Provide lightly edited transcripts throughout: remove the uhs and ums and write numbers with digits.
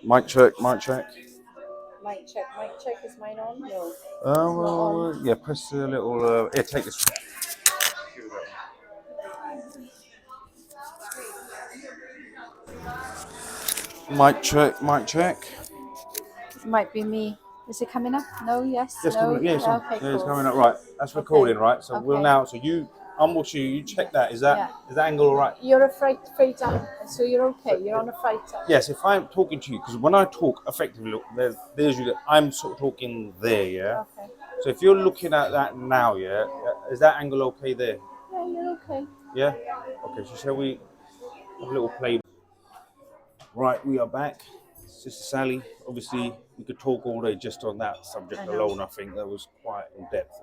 Mic check, mic check. Mic check. Is mine on? No. Yeah, press the little. Here, take this. Mic check, mic check. Might be me. Is it coming up? No, yes, Yes, no. coming up. Yeah, Okay, it's cool. coming up. Right, that's recording, right? So we'll Okay. now. So I'm watching you. You check that. Is that angle all right? You're a freight up, so you're okay. You're on a freighter. Yes, if I'm talking to you, because when I talk effectively, look, there's you. I'm sort of talking there, yeah. Okay. So if you're looking at that now, yeah, is that angle okay there? Yeah, you're okay. Yeah. Okay. So shall we have a little play? Right, we are back. Sister Sally, obviously, we could talk all day just on that subject alone. I think that was quite in depth.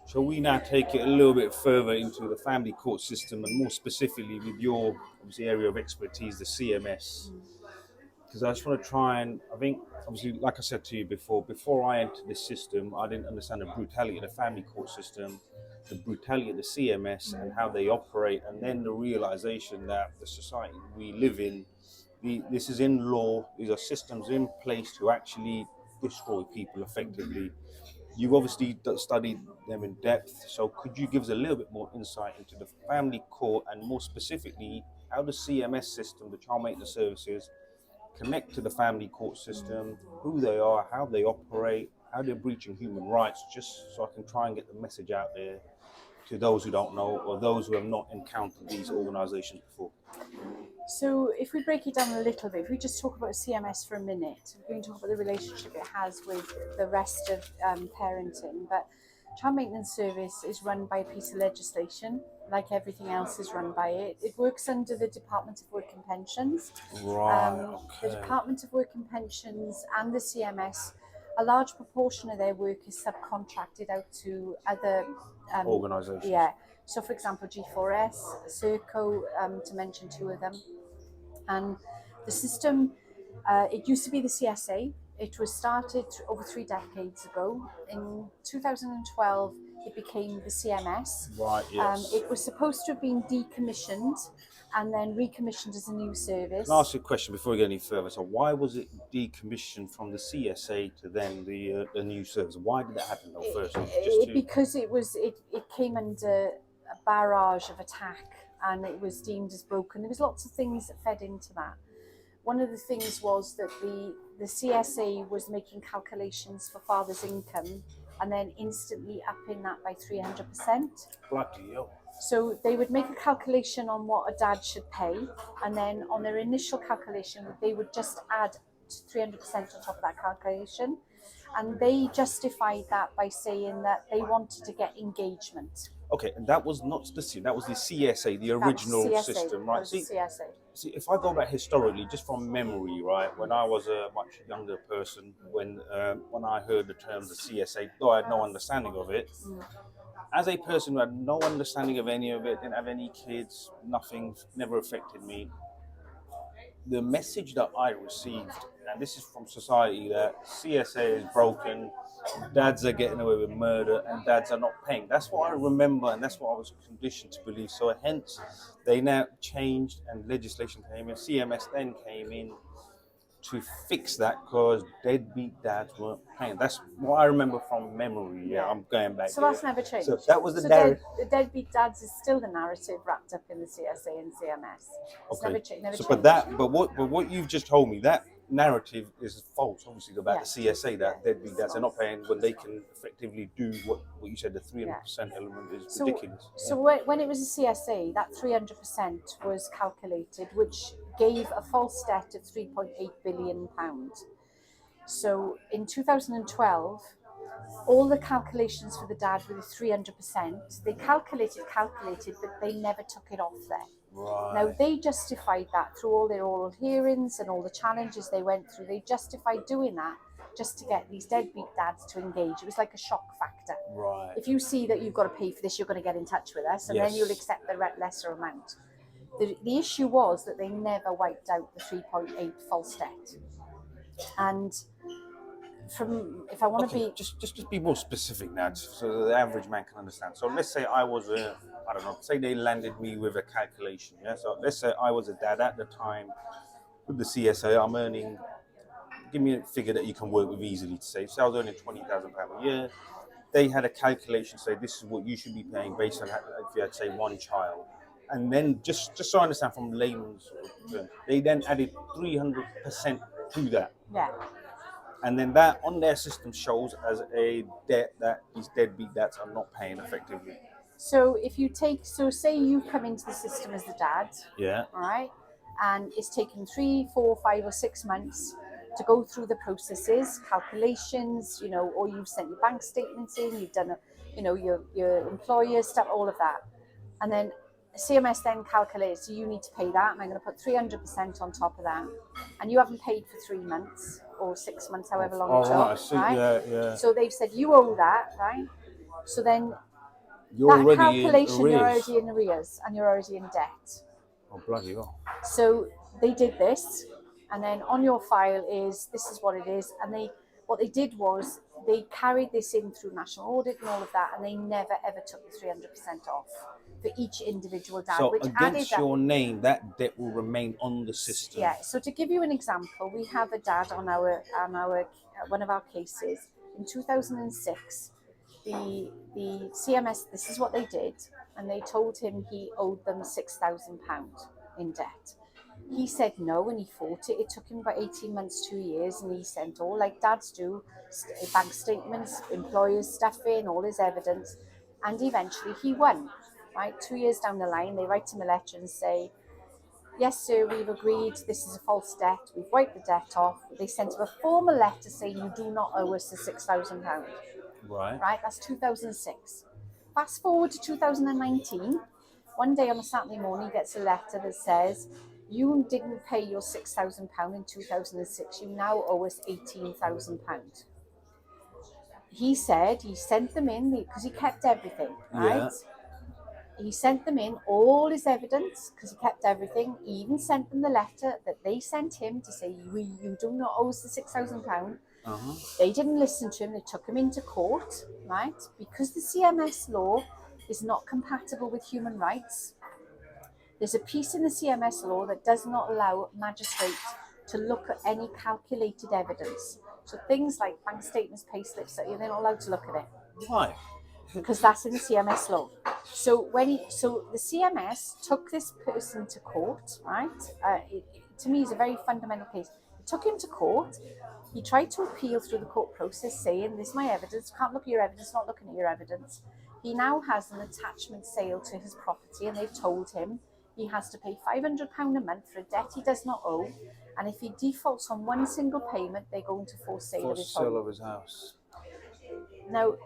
Shall we now take it a little bit further into the family court system and more specifically with your obviously area of expertise, the CMS? Because I just want to try and, I think, obviously, like I said to you before I entered this system, I didn't understand the brutality of the family court system, the brutality of the CMS and how they operate, and then the realization that the society we live in, this is in law, these are systems in place to actually destroy people effectively. You've obviously studied them in depth, so could you give us a little bit more insight into the family court and more specifically how the CMS system, the child maintenance services, connect to the family court system, who they are, how they operate, how they're breaching human rights, just so I can try and get the message out there to those who don't know or those who have not encountered these organizations before. So if we break it down a little bit, if we just talk about CMS for a minute, we're going to talk about the relationship it has with the rest of parenting. But child maintenance service is run by a piece of legislation, like everything else is run by it. It works under the Department of Work and Pensions. Right, The Department of Work and Pensions and the CMS, a large proportion of their work is subcontracted out to other organizations. Yeah. So, for example, G4S, Serco, to mention two of them. And the system, it used to be the CSA. It was started over 3 decades ago. In 2012, it became the CMS. Right, yes. It was supposed to have been decommissioned and then recommissioned as a new service. Can I ask you a question before we get any further? So why was it decommissioned from the CSA to then the new service? Why did that happen though first? Because it came under a barrage of attack and it was deemed as broken. There was lots of things that fed into that. One of the things was that the CSA was making calculations for father's income and then instantly upping that by 300%. Bloody hell. So they would make a calculation on what a dad should pay, and then on their initial calculation, they would just add 300% on top of that calculation. And they justified that by saying that they wanted to get engagement. Okay, and that was not the that was the CSA, the original system, right? See, if I go back historically, just from memory, right, when I was a much younger person, when I heard the terms of CSA, though I had no understanding of it, as a person who had no understanding of any of it, didn't have any kids, nothing, never affected me, the message that I received, and this is from society, that CSA is broken, dads are getting away with murder, and dads are not paying. That's what I remember, and that's what I was conditioned to believe. So hence, they now changed, and legislation came in. CMS then came in to fix that because deadbeat dads weren't paying. That's what I remember from memory. Yeah, I'm going back. So that's never changed. So that was the narrative. The deadbeat dads is still the narrative wrapped up in the CSA and CMS. It's never changed. But what you've just told me, that narrative is false. Obviously, about the CSA, that deadbeat dads are not paying when they can effectively do what you said. The 300% element is ridiculous. So when it was a CSA, that 300% was calculated, which gave a false debt of £3.8 billion. So in 2012, all the calculations for the dad were the 300%. They calculated, but they never took it off there. Right. Now, they justified that through all their oral hearings and all the challenges they went through. They justified doing that just to get these deadbeat dads to engage. It was like a shock factor. Right. If you see that you've got to pay for this, you're going to get in touch with us, and then you'll accept the lesser amount. The issue was that they never wiped out the 3.8 false debt. And if I want to be... Just be more specific now, so the average man can understand. So let's say I was say they landed me with a calculation. Yeah. So let's say I was a dad at the time. with the CSA, I'm earning. Give me a figure that you can work with easily to say. So I was earning £20,000 a year. They had a calculation say this is what you should be paying based on if you had say one child, and then just so I understand from layman's sort of terms, they then added 300% to that, Yeah. and then that on their system shows as a debt that these deadbeat dads are not paying effectively. So if you take, so say you come into the system as the dad, Yeah. all right, and it's taken 3, 4, 5, or 6 months to go through the processes, calculations, you know, or you've sent your bank statements in, you've done, you know, your employer stuff, all of that, and then CMS then calculates, so you need to pay that, and I'm going to put 300% on top of that, and you haven't paid for 3 months or 6 months, however long it All took, right. I see. right? Yeah. So they've said you owe that, right? So then You're that already in calculation, you're arrears. already in arrears and you're already in debt. Oh bloody hell! So they did this, and then on your file is this is what it is, and what they did was they carried this in through national audit and all of that, and they never ever took the 300% off for each individual dad, So which added against that. your name, that debt will remain on the system. Yeah. So to give you an example, we have a dad on our one of our cases in 2006. The CMS, this is what they did, and they told him he owed them £6,000 in debt. He said no, and he fought it. It took him about 18 months, 2 years, and he sent all, like dads do, bank statements, employers stuff in, all his evidence, and eventually he won. Right, 2 years down the line, they write him a letter and say, yes, sir, we've agreed this is a false debt. We've wiped the debt off. They sent him a formal letter saying you do not owe us the £6,000. Right. Right, that's 2006. Fast forward to 2019. One day on a Saturday morning, he gets a letter that says, you didn't pay your £6,000 in 2006. You now owe us £18,000. He said he sent them in because he kept everything, right? Yeah. He sent them in all his evidence because he kept everything. He even sent them the letter that they sent him to say, you do not owe us the £6,000. They didn't listen to him. They took him into court, right? Because the CMS law is not compatible with human rights. There's a piece in the CMS law that does not allow magistrates to look at any calculated evidence. So things like bank statements, pay slips, they're not allowed to look at it. Why? Because that's in the CMS law. So the CMS took this person to court, right? To me, it's a very fundamental case. He took him to court. He tried to appeal through the court process, saying, "This is my evidence. Can't look at your evidence. Not looking at your evidence." He now has an attachment sale to his property, and they've told him he has to pay £500 a month for a debt he does not owe. And if he defaults on one single payment, they're going to force sale of his home. Sale of his house. Now,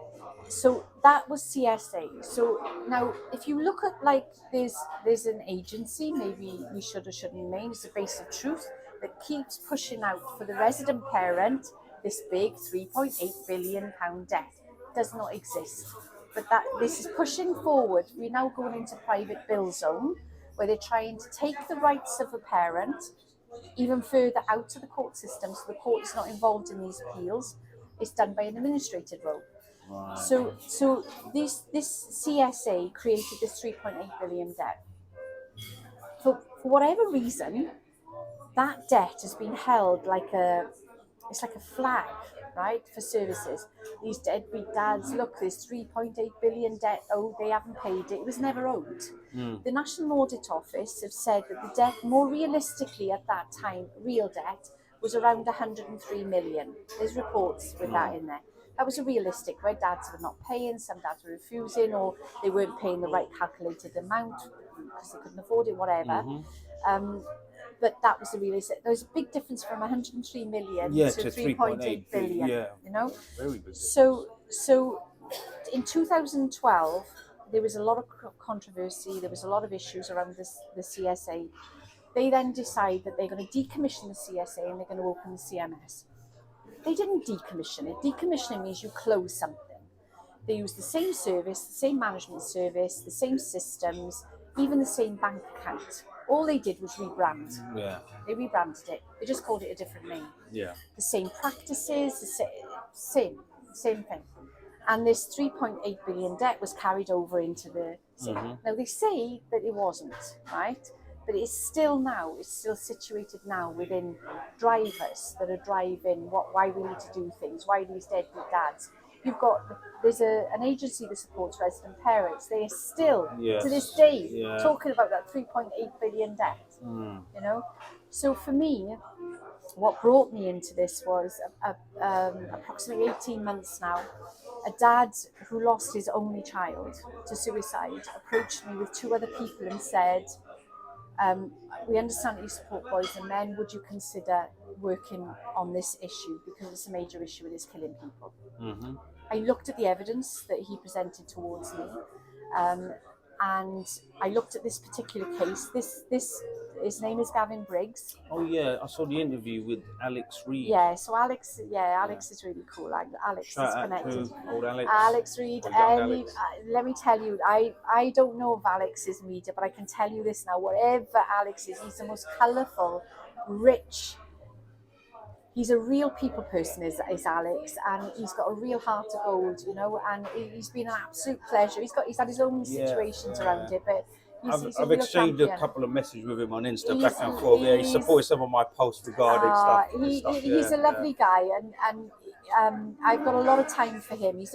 so that was CSA. So now, if you look at like there's an agency, maybe we should or shouldn't name, it's the Base of Truth, that keeps pushing out for the resident parent this big £3.8 billion debt. Does not exist. But that this is pushing forward. We're now going into private bill zone, where they're trying to take the rights of a parent even further out to the court system, so the court is not involved in these appeals. It's done by an administrative role. Right. So this CSA created this 3.8 billion debt. For whatever reason, that debt has been held like it's like a flag, right, for services. These deadbeat dads, look, there's 3.8 billion debt owed, they haven't paid it. It was never owed. The National Audit Office have said that the debt, more realistically at that time, real debt, was around 103 million. There's reports with that in there. That was a realistic, where dads were not paying, some dads were refusing, or they weren't paying the right calculated amount because they couldn't afford it, whatever. But that was the realistic. There's a big difference from 103 million to 3.8 billion. Yeah. You know, very big. So in 2012, there was a lot of controversy. There was a lot of issues around the CSA. They then decide that they're going to decommission the CSA and they're going to open the CMS. They didn't decommission it. Decommissioning means you close something. They use the same service, the same management service, the same systems, even the same bank account. All they did was rebrand. Yeah. They rebranded it. They just called it a different name. Yeah. The same practices, the same thing. And this 3.8 billion debt was carried over into the... Now, they say that it wasn't, right? but it's still situated now within drivers that are driving why we need to do things, why these deadbeat dads. There's an agency that supports resident parents. They are still to this day talking about that 3.8 billion debt. You know, so for me, what brought me into this was approximately 18 months now. A dad who lost his only child to suicide approached me with 2 other people and said, we understand that you support boys and men. Would you consider working on this issue, because it's a major issue and it's killing people? Mm-hmm. I looked at the evidence that he presented towards me, and I looked at this particular case. His name is Gavin Briggs. Oh yeah, I saw the interview with Alex Reid. Yeah, so Alex is really cool. Alex Shout is out connected. to old Alex. Alex Reid. Let me tell you, I don't know of Alex's media, but I can tell you this now. Whatever Alex is, he's the most colourful, rich. He's a real people person, is Alex, and he's got a real heart of gold, you know. And he's been an absolute pleasure. He's had his own situations around it, but I've exchanged a couple of messages with him on Insta back and forth. Yeah, he supported some of my posts regarding stuff. He's a lovely guy, and I've got a lot of time for him. He's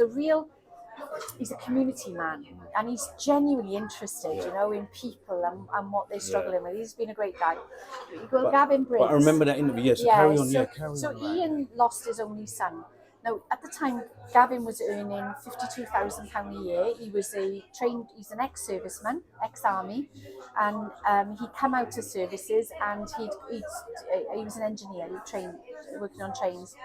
a community man, and he's genuinely interested, you know, in people and what they're struggling with. He's been a great guy. Gavin Briggs. But I remember that interview. Yes, carry on. So Ian lost his only son. Now, at the time, Gavin was earning £52,000 a year. He's an ex-serviceman, ex-army, and he'd come out of services, and he was an engineer. He trained working on trains,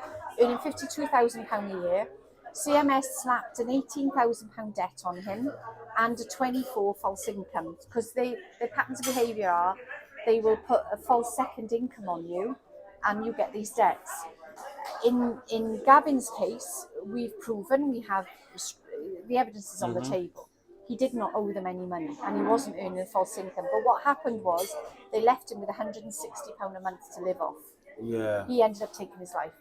earning £52,000 a year. CMS slapped an £18,000 debt on him and a 24 false income, because the patterns of behaviour are they will put a false second income on you, and you get these debts. In Gavin's case, we've proven, we have the evidence is on the table. He did not owe them any money, and he wasn't earning a false income. But what happened was they left him with £160 a month to live off. Yeah. He ended up taking his life.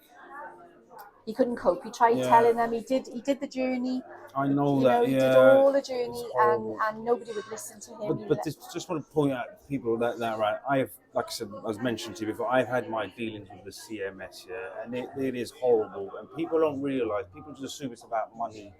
He couldn't cope. He tried telling them. He did the journey. I know that. He did all the journey, and nobody would listen to him. But just want to point out to people that right. I've, like I said, as mentioned to you before, I've had my dealings with the CMS, and it is horrible. And people don't realise. People just assume it's about money.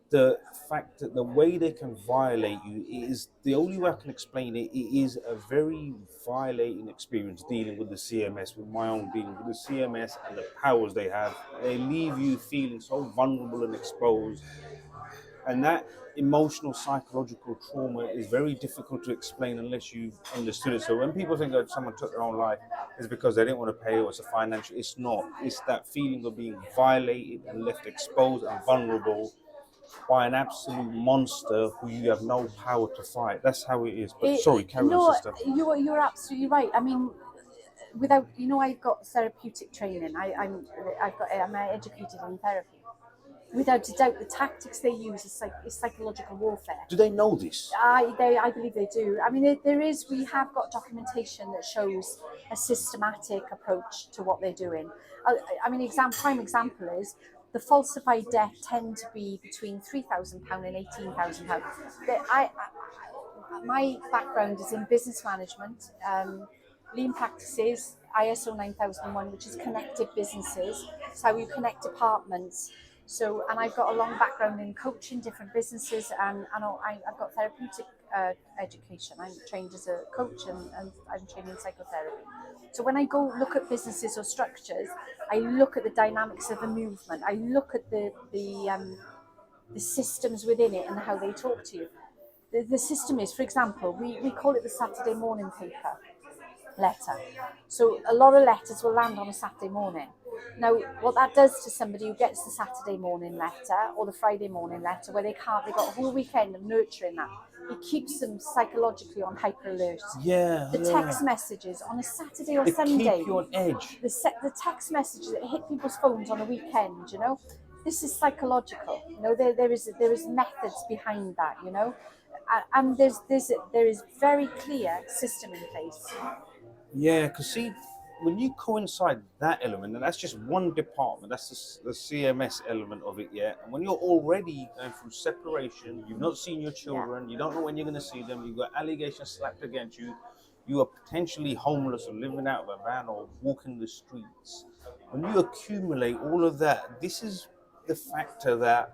The fact that the way they can violate you is the only way I can explain it. It is a very violating experience dealing with the CMS, with my own dealing with the CMS and the powers they have. They leave you feeling so vulnerable and exposed. And that emotional, psychological trauma is very difficult to explain unless you've understood it. So when people think that someone took their own life, it's because they didn't want to pay or it's a financial. It's not. It's that feeling of being violated and left exposed and vulnerable by an absolute monster who you have no power to fight. That's how it is. But sorry, carry on, sister. You're absolutely right. I mean, without, you know, I've got therapeutic training. I'm educated in therapy. Without a doubt, the tactics they use is psychological warfare. Do they know this? I believe they do. I mean, we have got documentation that shows a systematic approach to what they're doing. I mean, prime example is the falsified debt tend to be between £3,000 and £18,000. My background is in business management, lean practices, ISO 9001, which is connected businesses. It's how you connect departments. So, and I've got a long background in coaching different businesses, and I've got therapeutic education. I'm trained as a coach, and I'm trained in psychotherapy. So when I go look at businesses or structures, I look at the dynamics of the movement. I look at the systems within it and how they talk to you. The system is, for example, we call it the Saturday morning paper letter. So a lot of letters will land on a Saturday morning. Now, what that does to somebody who gets the Saturday morning letter or the Friday morning letter, where they've got a whole weekend of nurturing that, it keeps them psychologically on hyper alert. The text messages on a Saturday or Sunday keep you on edge. The text messages that hit people's phones on a weekend, you know, this is psychological. You know, there is methods behind that, you know, and there is very clear system in place. Yeah, because see, when you coincide that element, and that's just one department, that's the CMS element of it, yeah. And when you're already going through separation, you've not seen your children, you don't know when you're going to see them, you've got allegations slapped against you, you are potentially homeless or living out of a van or walking the streets. When you accumulate all of that, this is the factor that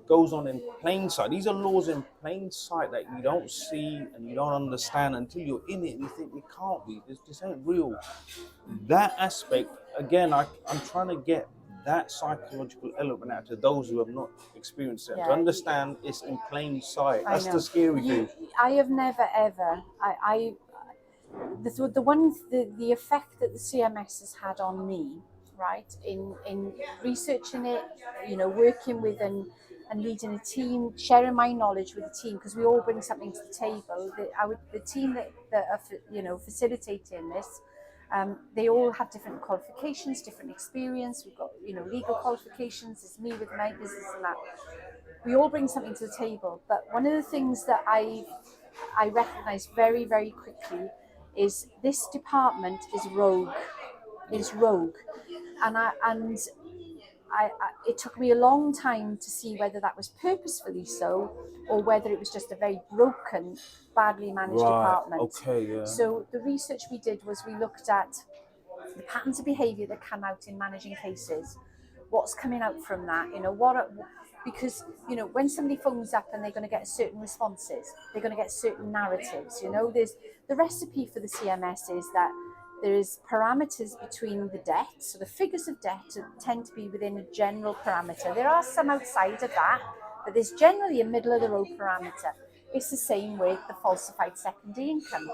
goes on in plain sight. These are laws in plain sight that you don't see and you don't understand until you're in it and you think it can't be. This ain't real. That aspect, again, I'm trying to get that psychological element out to those who have not experienced it, to Yeah, understand it's in plain sight. I That's the know. scary thing. I have never ever. The effect that the CMS has had on me, right, in researching it, working with and leading a team, sharing my knowledge with the team, because we all bring something to the table. The team that are facilitating this, they all have different qualifications, different experience. We've got legal qualifications. It's me with my business and that. We all bring something to the table, but one of the things that I recognise very, very quickly is this department is rogue. It's rogue, and it took me a long time to see whether that was purposefully so or whether it was just a very broken, badly managed department. Okay, yeah. So the research we did was we looked at the patterns of behaviour that come out in managing cases. What's coming out from that? Because when somebody phones up and they're going to get certain responses, they're going to get certain narratives. There's the recipe for the CMS is that there is parameters between the debt, so the figures of debt tend to be within a general parameter. There are some outside of that, but there's generally a middle of the road parameter. It's the same with the falsified secondary income.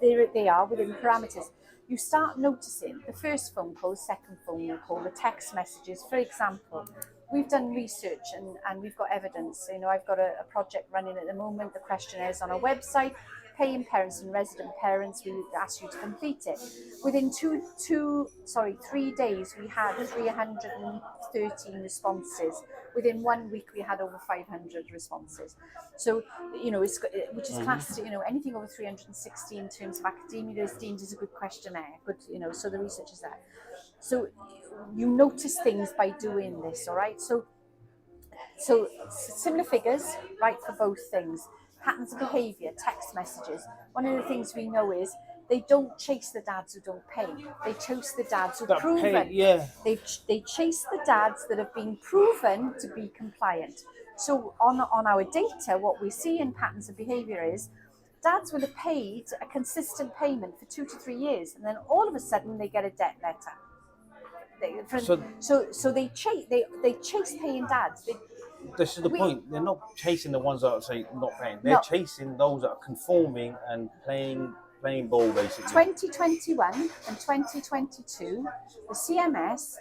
They are within parameters. You start noticing the first phone call, second phone call, the text messages. For example, we've done research and we've got evidence. I've got a project running at the moment. The questionnaire is on our website. Paying parents and resident parents, we ask you to complete it. Within 3 days, we had 313 responses. Within 1 week, we had over 500 responses. So, which is classed, anything over 360 in terms of academia is deemed as a good questionnaire. Good, so the research is there. So you notice things by doing this, all right? So similar figures, right, for both things. Patterns of behaviour, text messages. One of the things we know is they don't chase the dads who don't pay. They chase the dads who are proven. They chase the dads that have been proven to be compliant. So on our data, what we see in patterns of behaviour is dads will have paid a consistent payment for 2 to 3 years, and then all of a sudden they get a debt letter. So they chase paying dads. This is the point. They're not chasing the ones that are say not paying. They're chasing those that are conforming and playing ball, basically. 2021 and 2022, the CMS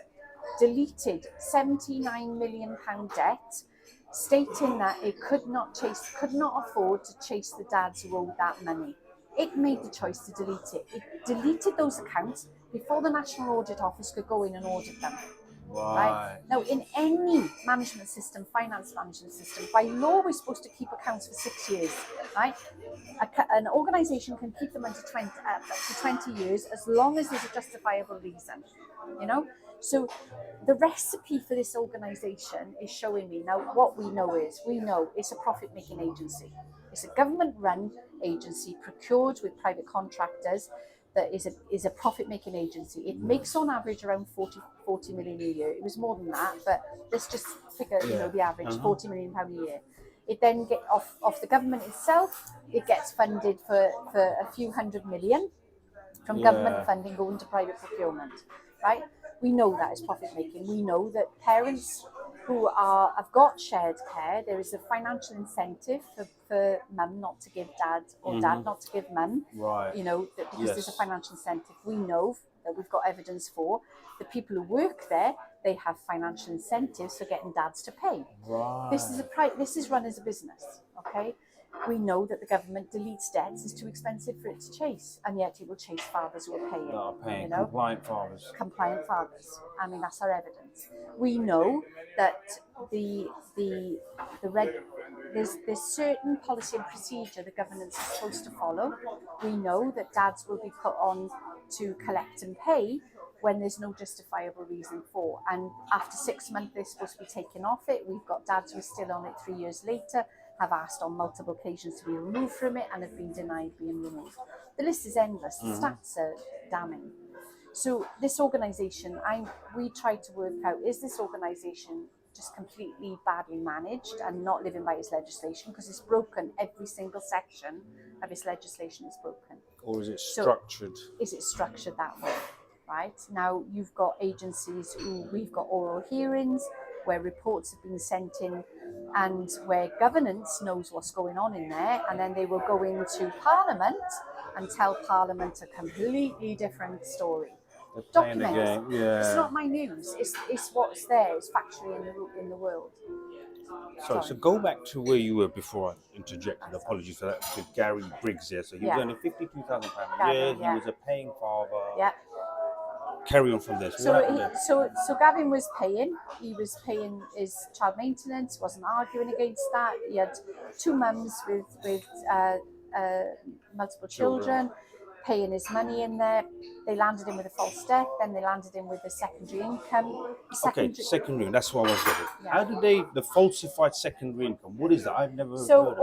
deleted £79 million debt, stating that it could not afford to chase the dads who owed that money. It made the choice to delete it. It deleted those accounts before the National Audit Office could go in and audit them. Right. Now, in any management system, finance management system, by law, we're supposed to keep accounts for 6 years, right? An organisation can keep them for 20 years as long as there's a justifiable reason, So the recipe for this organisation is showing me now what we know it's a profit-making agency. It's a government-run agency procured with private contractors that is a profit-making agency. It makes on average around 40 million a year. It was more than that, but let's just figure, the average, £40 million a year. It then gets off the government itself. It gets funded for a few hundred million from government funding going to private procurement, right? We know that is profit making. We know that parents who have got shared care, there is a financial incentive for mum not to give dad or dad not to give mum, right? Because there's a financial incentive. We know that we've got evidence for the people who work there. They have financial incentives for getting dads to pay. Right. This is run as a business, okay? We know that the government deletes debts. It's too expensive for it to chase, and yet it will chase fathers who are paying. Compliant fathers. Compliant fathers. I mean, that's our evidence. We know that there's certain policy and procedure the government is supposed to follow. We know that dads will be put on to collect and pay when there's no justifiable reason for. And after 6 months, they're supposed to be taken off it. We've got dads who are still on it 3 years later. have asked on multiple occasions to be removed from it and have been denied being removed. The list is endless. The stats are damning. So this organisation, we tried to work out, is this organisation just completely badly managed and not living by its legislation, because it's broken, every single section of its legislation is broken. Or is it structured? So is it structured that way? Right? Now you've got agencies we've got oral hearings where reports have been sent in and where governance knows what's going on in there, and then they will go into Parliament and tell Parliament a completely different story. They're playing Document. the game. Yeah. It's not my news. It's what's there. It's factually in the world. So go back to where you were before I interjected. Apologies for that. To Gary Briggs here. So he was earning £52,000 a year. He was a paying father. Yeah. Carry on from this. So Gavin was paying. He was paying his child maintenance. Wasn't arguing against that. He had 2 mums with multiple children, paying his money in there. They landed him with a false death. Then they landed him with a secondary income. Secondary. That's what I was getting. Yeah. How do the falsified secondary income? What is that? I've never heard of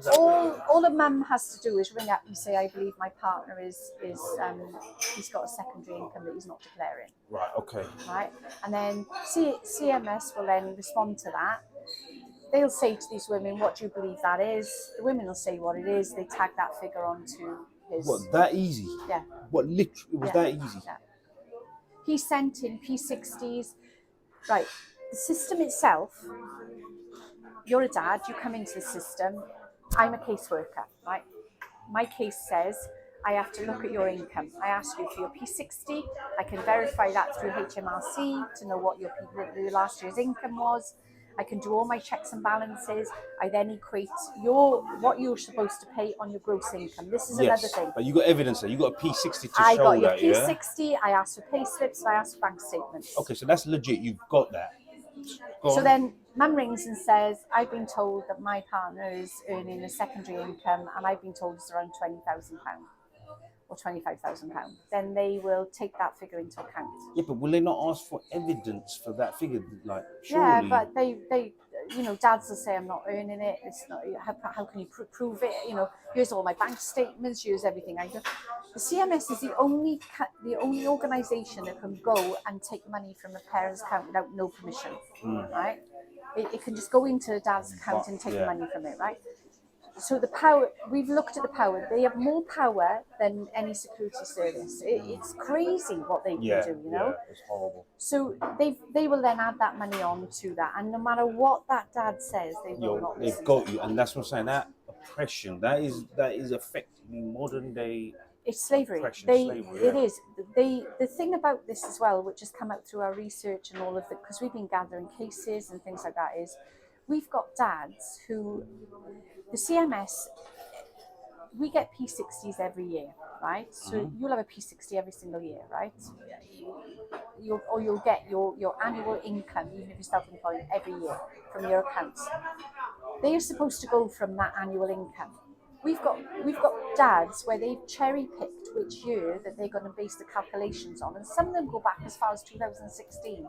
that. All a mum has to do is ring up and say, I believe my partner is he's got a secondary income that he's not declaring. Right. Okay. Right, and then CMS will then respond to that. They'll say to these women, what do you believe that is? The women will say what it is. They tag that figure onto his... What, that easy? Yeah. What, literally, it was that easy? Yeah. He sent in P60s. Right, the system itself, you're a dad, you come into the system, I'm a caseworker, right? My case says I have to look at your income. I ask you for your P60. I can verify that through HMRC to know what your last year's income was. I can do all my checks and balances. I then equate what you're supposed to pay on your gross income. This is another thing. But you got evidence there. You got a P60 to show that, I got your P60. I asked for pay slips. I asked for bank statements. Okay, so that's legit. You've got that. So then mum rings and says, I've been told that my partner is earning a secondary income and I've been told it's around £20,000 or £25,000. Then they will take that figure into account. Yeah, but will they not ask for evidence for that figure? Like, surely... Yeah, but they dads will say, I'm not earning it. It's not. How can you prove it? Here's all my bank statements. Here's everything I do. The CMS is the only organisation that can go and take money from a parent's account without no permission, right? It can just go into a dad's account and take money from it, right? So the power, we've looked at the power. They have more power than any security service. It's crazy what they can do, Yeah, it's horrible. So they will then add that money on to that, and no matter what that dad says, they will not listen. They've got you, and that's what I'm saying. That oppression, that is effectively modern day. It's slavery. It is. The thing about this as well, which has come out through our research and all of it, because we've been gathering cases and things like that, is we've got dads who, the CMS, we get P60s every year, right? So you'll have a P60 every single year, right? You'll get your annual income, even if you're self-employed, every year from your accounts. They are supposed to go from that annual income. We've got dads where they've cherry-picked which year that they're going to base the calculations on, and some of them go back as far as 2016.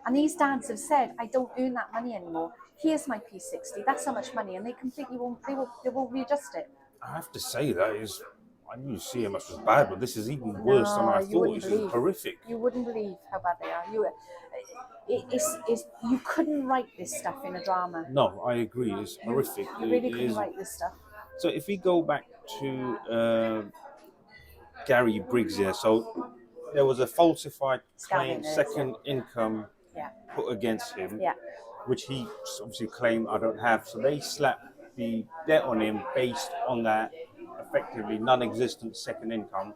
And these dads have said, I don't earn that money anymore. Here's my P60. That's how much money, and they completely won't readjust it. I have to say I knew CMS was bad, but this is even worse than I thought. This is horrific. You wouldn't believe how bad they are. You couldn't write this stuff in a drama. No, I agree. It's horrific. You really couldn't write this stuff. So if we go back to Gary Briggs here, so there was a falsified claim, second income put against him, which he obviously claimed I don't have. So they slapped the debt on him based on that effectively non-existent second income.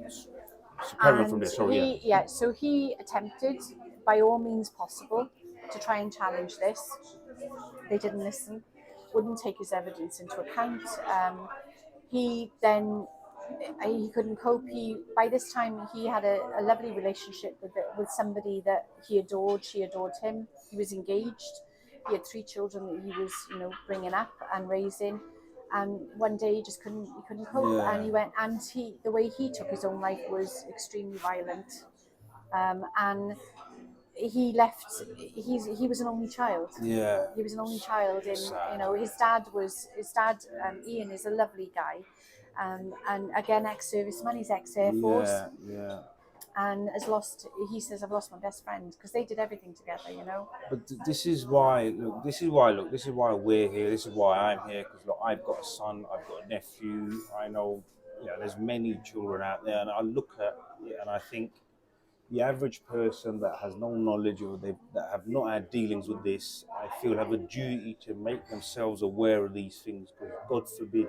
So carry on from there. So he attempted by all means possible to try and challenge this. They didn't listen, wouldn't take his evidence into account. He couldn't cope. By this time he had a lovely relationship with somebody that he adored. She adored him. He was engaged. He had 3 children that he was, bringing up and raising. And one day he just couldn't cope, and he went. And the way he took his own life was extremely violent. And he left. He was an only child. Yeah. He was an only child, and Sad. his dad Ian is a lovely guy, and again ex-serviceman. He's ex-Air Force, Yeah. and has lost. He says, "I've lost my best friend," because they did everything together. But this is why. This is why we're here. This is why I'm here. Because look, I've got a son. I've got a nephew. I know. There's many children out there, and I look at it and I think the average person that has no knowledge or that have not had dealings with this, I feel have a duty to make themselves aware of these things. Because God forbid,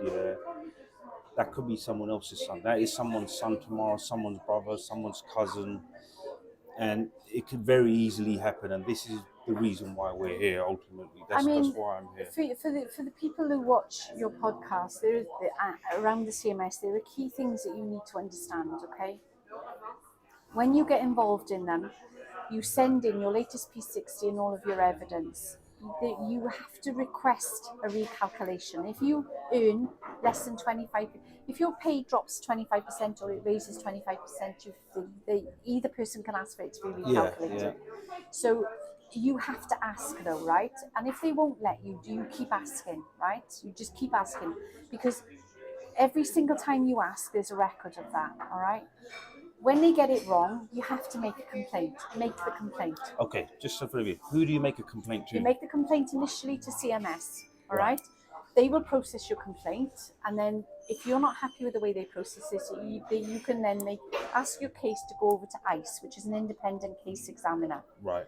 that could be someone else's son. That is someone's son tomorrow, someone's brother, someone's cousin, and it could very easily happen. And this is the reason why we're here. Ultimately, that's why I'm here. For the people who watch your podcast, around the CMS, there are key things that you need to understand. Okay, when you get involved in them, you send in your latest P60 and all of your evidence. You have to request a recalculation. If you earn less than 25, if your pay drops 25% or it raises 25%, either person can ask for it to be recalculated. Yeah. So you have to ask though, right? And if they won't let you, you keep asking, right? You just keep asking, because every single time you ask, there's a record of that, all right? When they get it wrong, you have to make a complaint. Make the complaint. Okay, just so for you, who do you make a complaint to? You make the complaint initially to CMS, all right? They will process your complaint, and then if you're not happy with the way they process this, you can then ask your case to go over to ICE, which is an independent case examiner. Right.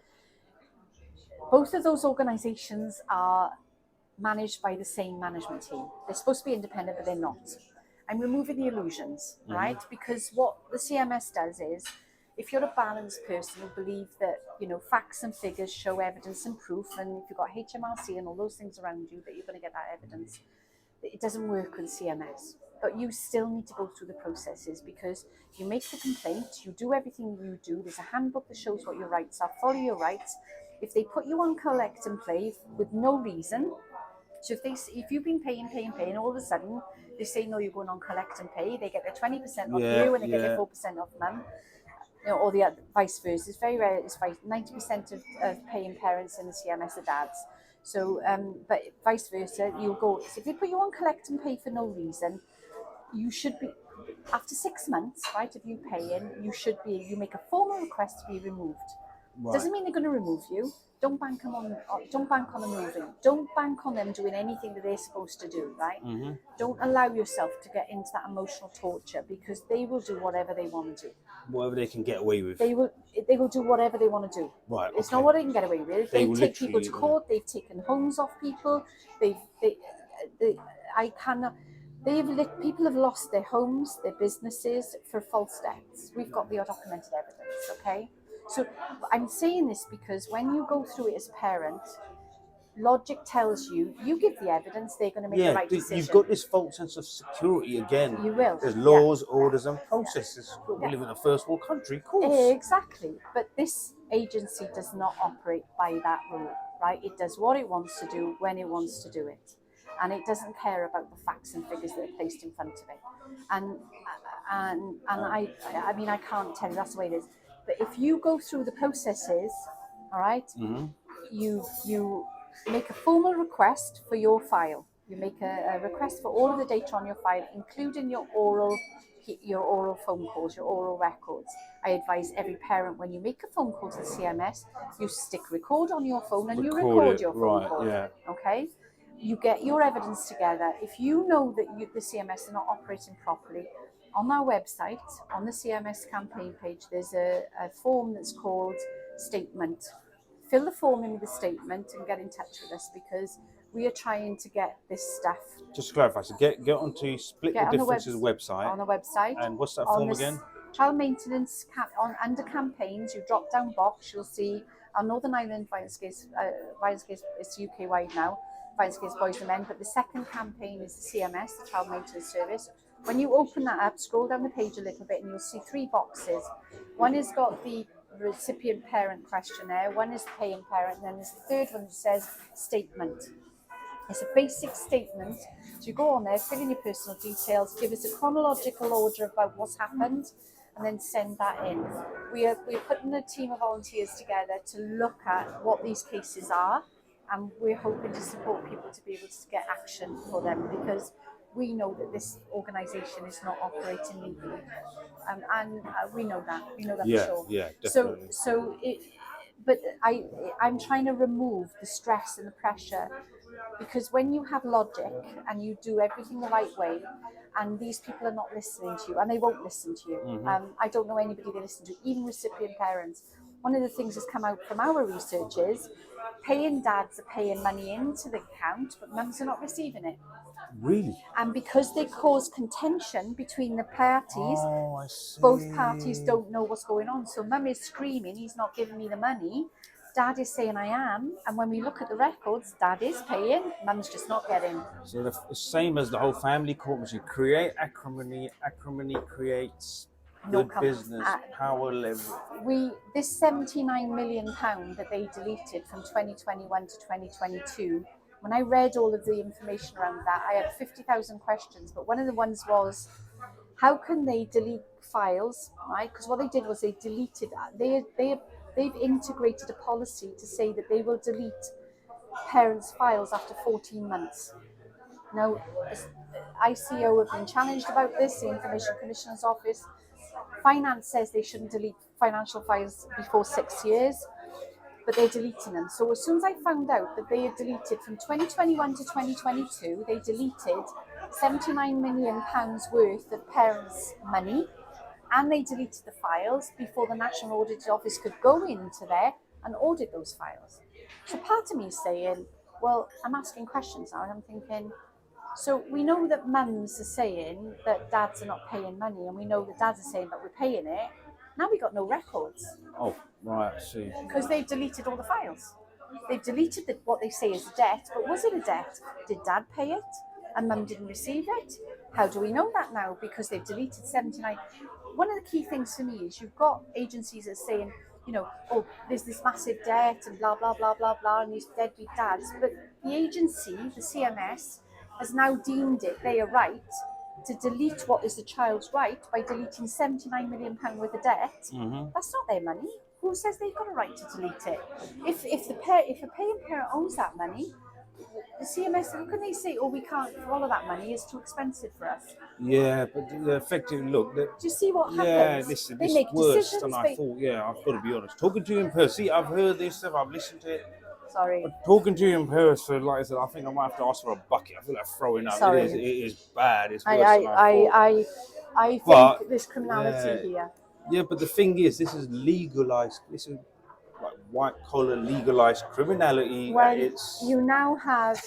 Both of those organisations are managed by the same management team. They're supposed to be independent, but they're not. I'm removing the illusions, right? Because what the CMS does is, if you're a balanced person who believes that, facts and figures show evidence and proof, and if you've got HMRC and all those things around you, that you're going to get that evidence, it doesn't work with CMS. But you still need to go through the processes, because you make the complaint, you do everything you do. There's a handbook that shows what your rights are. Follow your rights. If they put you on collect and play with no reason, so if you've been paying, all of a sudden they say no, you're going on collect and pay, they get their 20% off you and they get their 4% off mum, or the other, vice versa. It's very rare. It's 90% of paying parents in the CMS are dads. So, but vice versa, you'll go. So if they put you on collect and pay for no reason, you should be, after 6 months, right, of you paying, you make a formal request to be removed. Right. Doesn't mean they're going to remove you. Don't bank them on. Don't bank on them moving. Don't bank on them doing anything that they're supposed to do. Right. Mm-hmm. Don't allow yourself to get into that emotional torture, because they will do whatever they want to do. Whatever they can get away with. They will do whatever they want to do. Right. It's not what they can get away with. They take people to court. They've taken homes off people. People have lost their homes, their businesses for false debts. We've got the documented evidence. Okay. So I'm saying this because when you go through it as a parent, logic tells you give the evidence, they're going to make the right decision. You've got this false sense of security again. You will. There's laws, orders, and processes. We live in a first world country, of course. Exactly. But this agency does not operate by that rule, right? It does what it wants to do when it wants to do it. And it doesn't care about the facts and figures that are placed in front of it. And I mean, I can't tell you, that's the way it is. But if you go through the processes, all right, you make a formal request for your file. You make a request for all of the data on your file, including your oral phone calls, your oral records. I advise every parent, when you make a phone call to the CMS, you stick record on your phone and you record your phone call. Yeah. Okay? You get your evidence together. If you know that the CMS are not operating properly, on our website, on the CMS campaign page, there's a form that's called statement. Fill the form in with the statement and get in touch with us, because we are trying to get this stuff. Just to clarify, so get onto Split the Difference's website. On the website. And what's that form again? Child maintenance, under campaigns, you drop down box, you'll see our Northern Ireland violence case, it's UK wide now, violence against boys and men, but the second campaign is the CMS, the Child Maintenance Service. When you open that up, scroll down the page a little bit and you'll see 3 boxes. One has got the recipient parent questionnaire, one is paying parent, and then there's the third one that says statement. It's a basic statement. So you go on there, fill in your personal details, give us a chronological order about what's happened, and then send that in. We're putting a team of volunteers together to look at what these cases are, and we're hoping to support people to be able to get action for them, because we know that this organisation is not operating legally, and we know that for sure. Yeah, definitely. But I'm trying to remove the stress and the pressure, because when you have logic and you do everything the right way, and these people are not listening to you, and they won't listen to you. I don't know anybody they listen to, even recipient parents. One of the things that's come out from our research is paying dads are paying money into the account, but mums are not receiving it. Really? And because they cause contention between the parties, Oh, I see. both parties don't know what's going on. So mum is screaming, he's not giving me the money. Dad is saying I am. And when we look at the records, dad is paying, mum's just not getting. So the same as the whole family court machine. Create acrimony. Acrimony creates good business, power level. This £79 million that they deleted from 2021 to 2022, when I read all of the information around that, I had 50,000 questions. But one of the ones was, how can they delete files, right? Because what they did was they deleted, they've integrated a policy to say that they will delete parents' files after 14 months. Now, ICO have been challenged about this, the Information Commissioner's Office. Finance says they shouldn't delete financial files before 6 years, but they're deleting them. So as soon as I found out that they had deleted from 2021 to 2022, they deleted £79 million worth of parents' money, and they deleted the files before the National Audit Office could go into there and audit those files. So part of me is saying, well, I'm asking questions now, and I'm thinking, so we know that mums are saying that dads are not paying money, and we know that dads are saying that we're paying it. Now we got no records. Oh, right, I see. Because they've deleted all the files. They've deleted what they say is a debt, but was it a debt? Did dad pay it and mum didn't receive it? How do we know that now? Because they've deleted 79. One of the key things for me is you've got agencies that are saying, oh, there's this massive debt and blah, blah, blah, blah, blah, and these deadbeat dads. But the agency, the CMS, has now deemed it their right to delete what is the child's right by deleting £79 million worth of debt. That's not their money. Who says they've got a right to delete it? If a paying parent owns that money, the CMS, how can they say, oh, we can't follow that money, it's too expensive for us? Yeah, but effectively, look. Do you see what happens? Yeah, listen, they this make is worse decisions. than I thought. Yeah, I've got to be honest. Talking to you in person, see, I've heard this stuff, I've listened to it. Sorry. But talking to you in person, like I said, I think I might have to ask for a bucket. I feel like throwing up. Sorry. It is bad. It's worse than I thought. I think there's criminality here. Yeah, but the thing is, this is legalized. This is like white collar legalized criminality. Well, you now have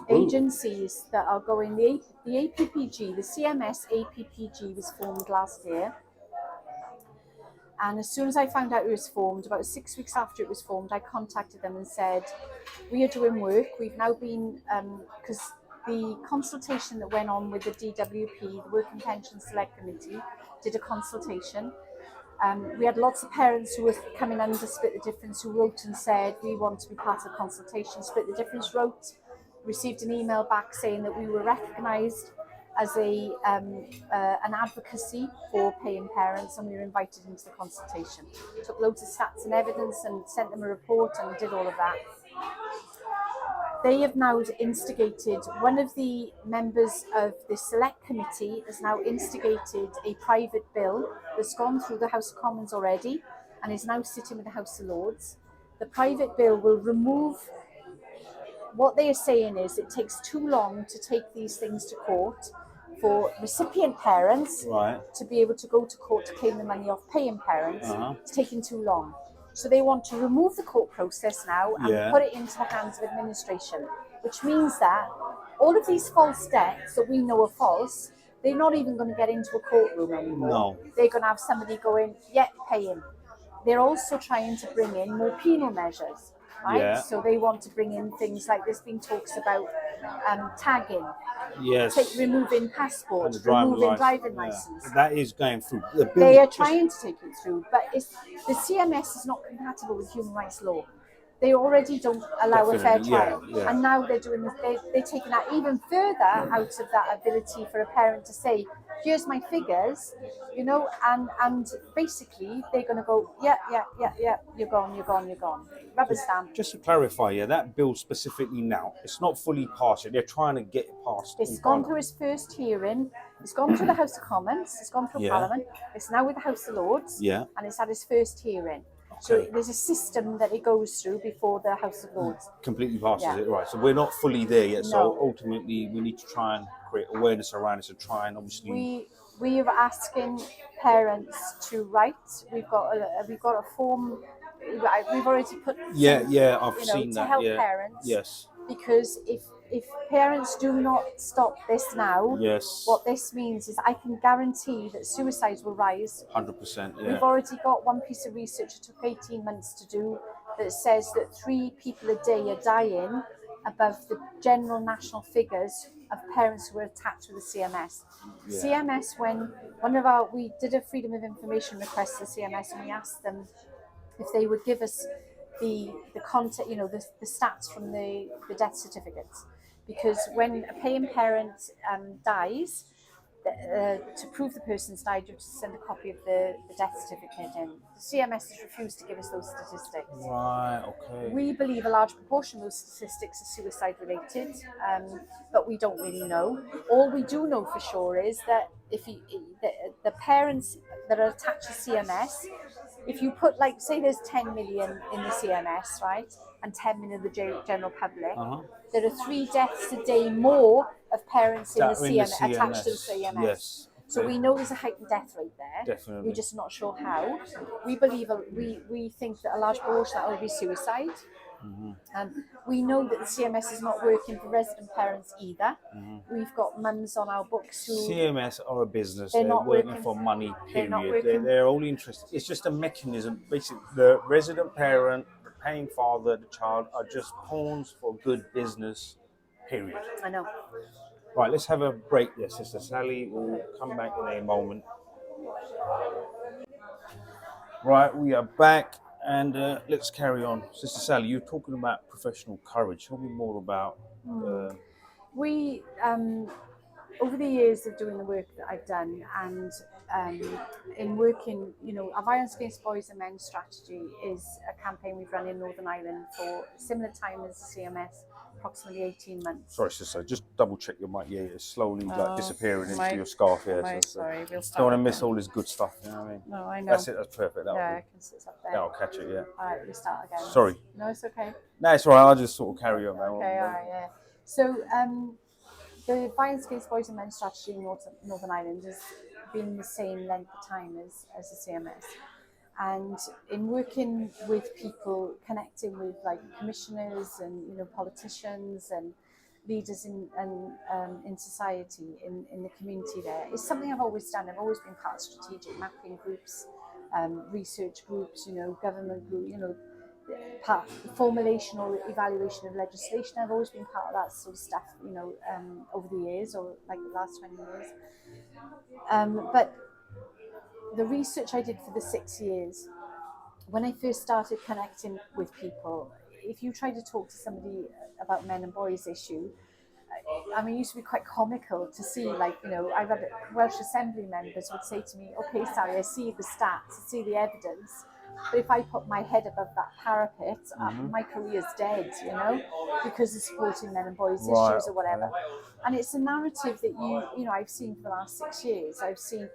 agencies that are going. The APPG, the CMS APPG was formed last year. And as soon as I found out it was formed, about 6 weeks after it was formed, I contacted them and said, we are doing work. We've now been, because the consultation that went on with the DWP, the Working Pension Select Committee, did a consultation. We had lots of parents who were coming under Split the Difference who wrote and said, we want to be part of the consultation. Split the Difference received an email back saying that we were recognised as an advocacy for paying parents, and we were invited into the consultation. Took loads of stats and evidence and sent them a report and did all of that. They have now instigated, one of the members of the select committee has now instigated a private bill that's gone through the House of Commons already and is now sitting with the House of Lords. The private bill will remove, what they are saying is it takes too long to take these things to court for recipient parents to be able to go to court to claim the money off paying parents. It's taking too long. So they want to remove the court process now and put it into the hands of administration, which means that all of these false debts that we know are false, they're not even going to get into a courtroom anymore. No. They're going to have somebody going, pay him. They're also trying to bring in more penal measures, right? Yeah. So they want to bring in things like there's been talks about tagging, removing passports, removing driving license. That is going through. They are trying to take it through, but the CMS is not compatible with human rights law. They already don't allow a fair trial, and now they're doing this. They're taking that even further out of that ability for a parent to say, here's my figures, you know, and basically they're going to go, yeah, you're gone, rubber stamp. Just to clarify, yeah, that bill specifically now, it's not fully passed yet. They're trying to get it passed. It's gone through its first hearing. It's gone through the House of Commons. It's gone through Parliament. It's now with the House of Lords. Yeah. And it's had its first hearing. So there's a system that it goes through before the House of Lords Completely passes it, right? So we're not fully there yet. No. So ultimately, we need to try and create awareness around it, to try and obviously. We are asking parents to write. We've got a form. We've already put. I've seen to that. help parents. Yes. Because if parents do not stop this now, Yes. what this means is I can guarantee that suicides will rise. 100%. Yeah. We've already got one piece of research, it took 18 months to do, that says that 3 people a day are dying above the general national figures of parents who were attached with the CMS. Yeah. CMS, we did a freedom of information request to CMS, and we asked them if they would give us the content, the stats from the death certificates, because when a paying parent dies, to prove the person's died, you have to send a copy of the death certificate in. The CMS has refused to give us those statistics. Right, okay. We believe a large proportion of those statistics are suicide related, but we don't really know. All we do know for sure is that if the parents that are attached to CMS, if you put, like, say there's 10 million in the CMS, right, and 10 million in the general public, there are 3 deaths a day more of parents in the CMS attached to the CMS. Yes. Okay. So we know there's a heightened death rate there. Definitely. We're just not sure how. We believe we think that a large portion of that will be suicide. We know that the CMS is not working for resident parents either. We've got mums on our books who... CMS are a business. They're not working for money, period. They're they're only interested. It's just a mechanism. Basically, the resident parent, the paying father, the child are just pawns for good business, period. I know. Right, let's have a break there, Sister Sally. We'll come back in a moment. Right, we are back, and let's carry on. Sister Sally, you're talking about professional courage. Tell me more about... We, over the years of doing the work that I've done, and in working, our Violence Against Boys and Men strategy is a campaign we've run in Northern Ireland for a similar time as the CMS, approximately 18 months. Sorry, sister, just double check your mic. Yeah, it's slowly disappearing into your scarf. Yeah, sorry, we'll start. Don't want to miss all this good stuff. You know what I mean? No, I know. That's it. That's perfect. I can sit up there. That'll catch it. Yeah. All right, we'll start again. Sorry. No, it's okay. No, it's all right. I'll just sort of carry on. Okay, all right, yeah. So, the Violence Against Boys and Men strategy in Northern Ireland has been the same length of time as the CMS. And in working with people, connecting with, like, commissioners and politicians and leaders in society, in the community there, it's something I've always done. I've always been part of strategic mapping groups, research groups, government groups, part formulation or evaluation of legislation. I've always been part of that sort of stuff, over the years, or like the last 20 years. But the research I did for the 6 years, when I first started connecting with people, if you try to talk to somebody about men and boys issue, I mean, it used to be quite comical to see, like, I read Welsh Assembly members would say to me, okay, Sally, I see the stats, I see the evidence, but if I put my head above that parapet, my career's dead, because of supporting men and boys issues or whatever. And it's a narrative that I've seen for the last 6 years. I've seen,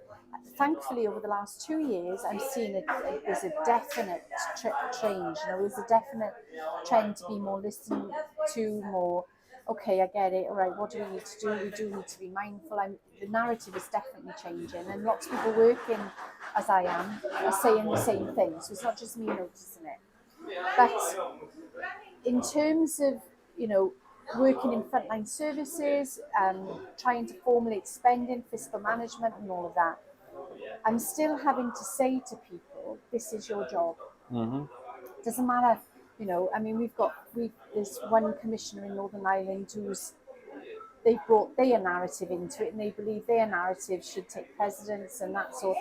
thankfully, over the last 2 years, I'm seeing there's a definite change. There's a definite trend to be more listened to, more, okay, I get it, all right, what do we need to do? We do need to be mindful. The narrative is definitely changing, and lots of people working as I am are saying the same thing, so it's not just me noticing it. But in terms of, working in frontline services, trying to formulate spending, fiscal management and all of that, I'm still having to say to people, this is your job. Doesn't matter, there's one commissioner in Northern Ireland they brought their narrative into it, and they believe their narrative should take precedence, and that's all.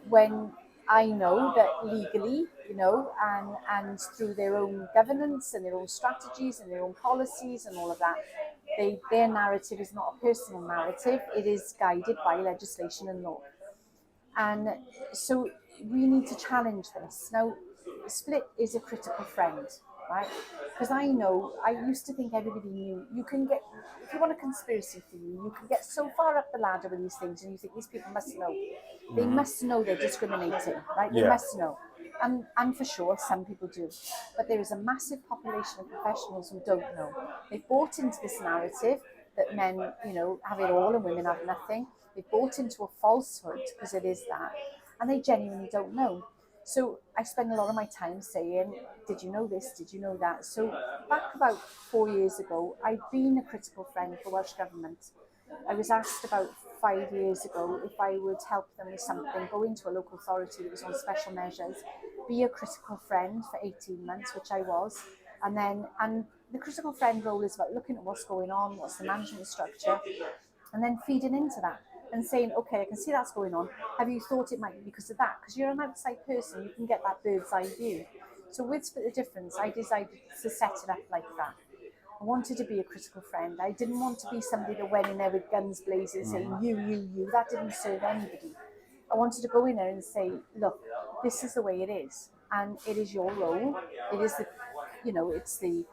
When I know that legally, and through their own governance and their own strategies and their own policies and all of that, Their narrative is not a personal narrative. It is guided by legislation and law. And so we need to challenge this. Now, split is a critical friend, right? Because I used to think everybody knew. You can get, if you want a conspiracy theory, you can get so far up the ladder with these things and you think these people must know. They must know they're discriminating, right? They must know. And for sure, some people do. But there is a massive population of professionals who don't know. They've bought into this narrative that men, have it all and women have nothing. They bought into a falsehood, because it is that, and they genuinely don't know. So I spend a lot of my time saying, did you know this? Did you know that? So back about 4 years ago, I'd been a critical friend for Welsh Government. I was asked about 5 years ago if I would help them with something, go into a local authority that was on special measures, be a critical friend for 18 months, which I was. And the critical friend role is about looking at what's going on, what's the management structure, and then feeding into that and saying, okay, I can see that's going on. Have you thought it might be because of that? Because you're an outside person, you can get that bird's eye view. So with Split the Difference, I decided to set it up like that. I wanted to be a critical friend. I didn't want to be somebody that went in there with guns blazing, saying, you. That didn't serve anybody. I wanted to go in there and say, look, this is the way it is. And it is your role. It is it's the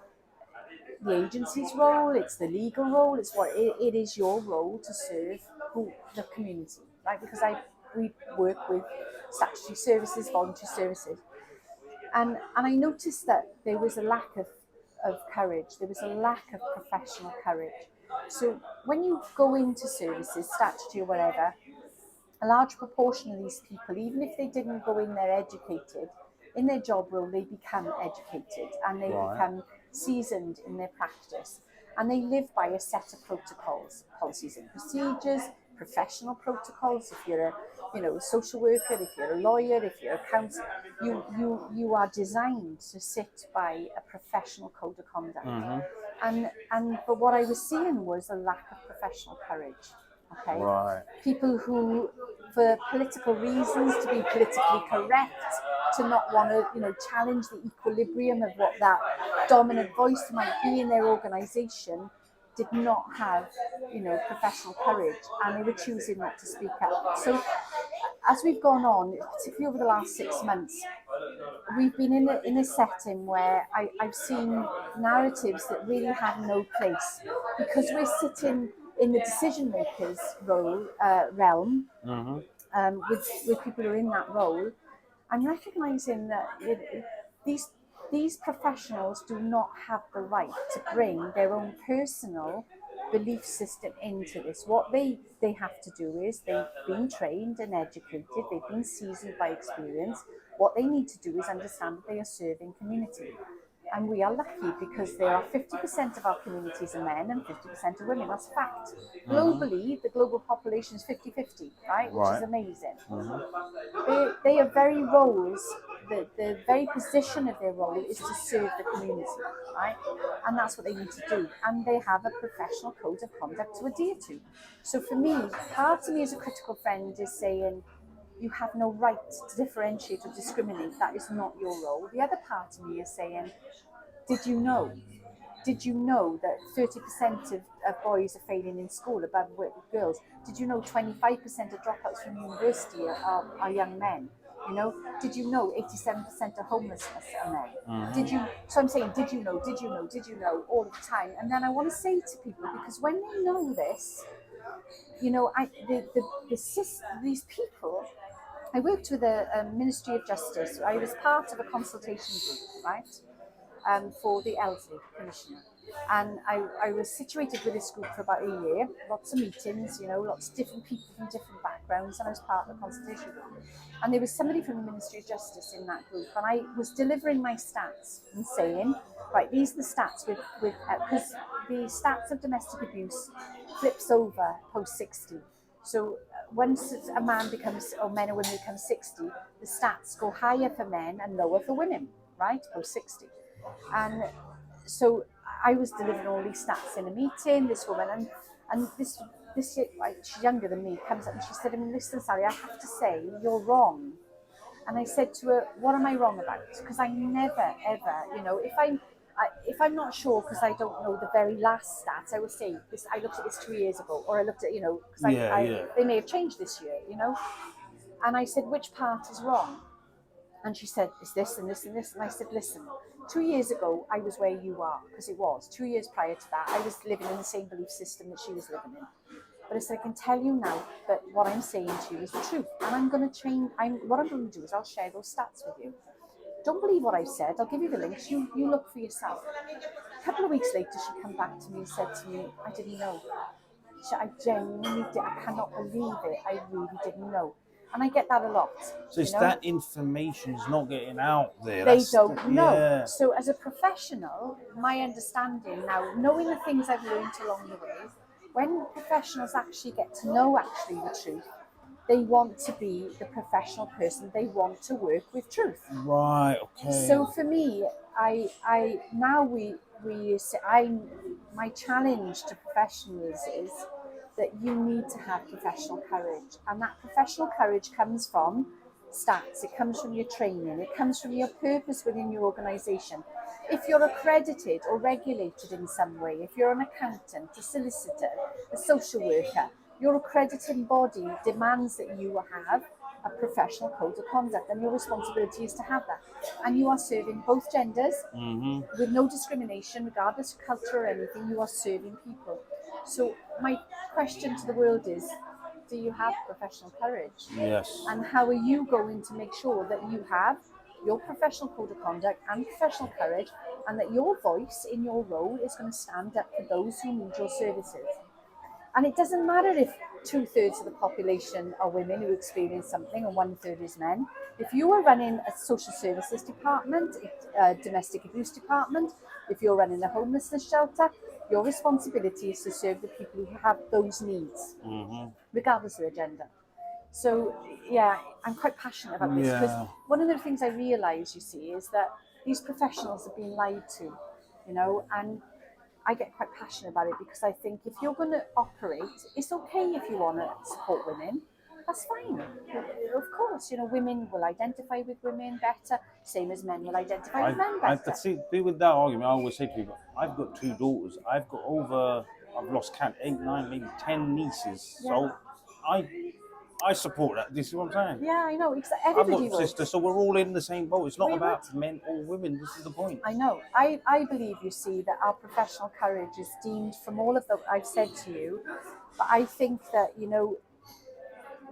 agency's role, it's the legal role, it is your role to serve the community, right? Because we work with statutory services, voluntary services, and I noticed that there was a lack of courage, there was a lack of professional courage. So when you go into services, statutory or whatever, a large proportion of these people, even if they didn't go in there educated, in their job role, they become educated and they become seasoned in their practice. And they live by a set of protocols, policies and procedures, professional protocols. If you're a social worker, if you're a lawyer, if you're a counsellor, you are designed to sit by a professional code of conduct. But what I was seeing was a lack of professional courage. Okay. Right. People who, for political reasons, to be politically correct, to not want to, challenge the equilibrium of what that dominant voice might be in their organisation, did not have, professional courage, and they were choosing not to speak up. So, as we've gone on, particularly over the last 6 months, we've been in a setting where I've seen narratives that really have no place, because we're sitting in the decision makers realm, with people who are in that role. I'm recognising that these professionals do not have the right to bring their own personal belief system into this. What they have to do is they've been trained and educated, they've been seasoned by experience. What they need to do is understand that they are serving community. And we are lucky because there are 50% of our communities are men and 50% are women. That's fact. Globally, the global population is 50-50, right? Which is amazing. They are very roles, the very position of their role is to serve the community, right? And that's what they need to do. And they have a professional code of conduct to adhere to. So for me, part of me as a critical friend is saying, you have no right to differentiate or discriminate. That is not your role. The other part of me is saying, did you know? Did you know that 30% of boys are failing in school above girls? Did you know 25% of dropouts from university are young men? Did you know 87% of homelessness are men? Did you? So I'm saying, did you know? Did you know? Did you know? All the time. And then I want to say to people, because when they know this, these people. I worked with a Ministry of Justice. I was part of a consultation group, right, for the Elderly Commissioner. And I was situated with this group for about a year, lots of meetings, lots of different people from different backgrounds, and I was part of the consultation group. And there was somebody from the Ministry of Justice in that group, and I was delivering my stats and saying, right, these are the stats because the stats of domestic abuse flips over post 60. So once a man becomes, or men or women become 60, the stats go higher for men and lower for women, right, post 60. And so I was delivering all these stats in a meeting, this woman, and this she's younger than me, comes up and she said, listen, Sally, I have to say, you're wrong. And I said to her, what am I wrong about? Because I never, ever, if if I'm not sure because I don't know the very last stats, I will say this. I looked at this 2 years ago, or I looked at, because they may have changed this year, And I said, which part is wrong? And she said, it's this and this and this. And I said, listen, 2 years ago, I was where you are, because it was. 2 years prior to that, I was living in the same belief system that she was living in. But I said, I can tell you now that what I'm saying to you is the truth. And I'm going to change. What I'm going to do is I'll share those stats with you. Don't believe what I've said. I'll give you the links. You look for yourself. A couple of weeks later, she came back to me and said to me, I didn't know. I genuinely did. I cannot believe it. I really didn't know. And I get that a lot. So it's that information is not getting out there. They don't know. So as a professional, my understanding now, knowing the things I've learned along the way, when professionals actually get to know actually the truth, they want to be the professional person. They want to work with truth. Right. Okay. So for me, my challenge to professionals is that you need to have professional courage, and that professional courage comes from stats. It comes from your training. It comes from your purpose within your organisation. If you're accredited or regulated in some way, if you're an accountant, a solicitor, a social worker, your accrediting body demands that you have a professional code of conduct, and your responsibility is to have that. And you are serving both genders with no discrimination, regardless of culture or anything. You are serving people. So my question to the world is, do you have professional courage? Yes. And how are you going to make sure that you have your professional code of conduct and professional courage, and that your voice in your role is going to stand up for those who need your services? And it doesn't matter if 2/3 of the population are women who experience something and 1/3 is men. If you are running a social services department, a domestic abuse department, if you're running a homelessness shelter, your responsibility is to serve the people who have those needs, regardless of their gender. So, yeah, I'm quite passionate about this, because one of the things I realise, you see, is that these professionals have been lied to, and I get quite passionate about it, because I think if you're going to operate, it's okay if you want to support women. That's fine. Of course, women will identify with women better, same as men will identify with men better. With that argument, I always say to people, I've got 2 daughters. I've lost count, 8, 9, maybe 10 nieces. Yeah. So I support that. This is what I'm saying. Yeah, I know. Everybody I've got sisters, so we're all in the same boat. It's not about men or women. This is the point. I know. I believe, you see, that our professional courage is deemed from all of the I've said to you. But I think that,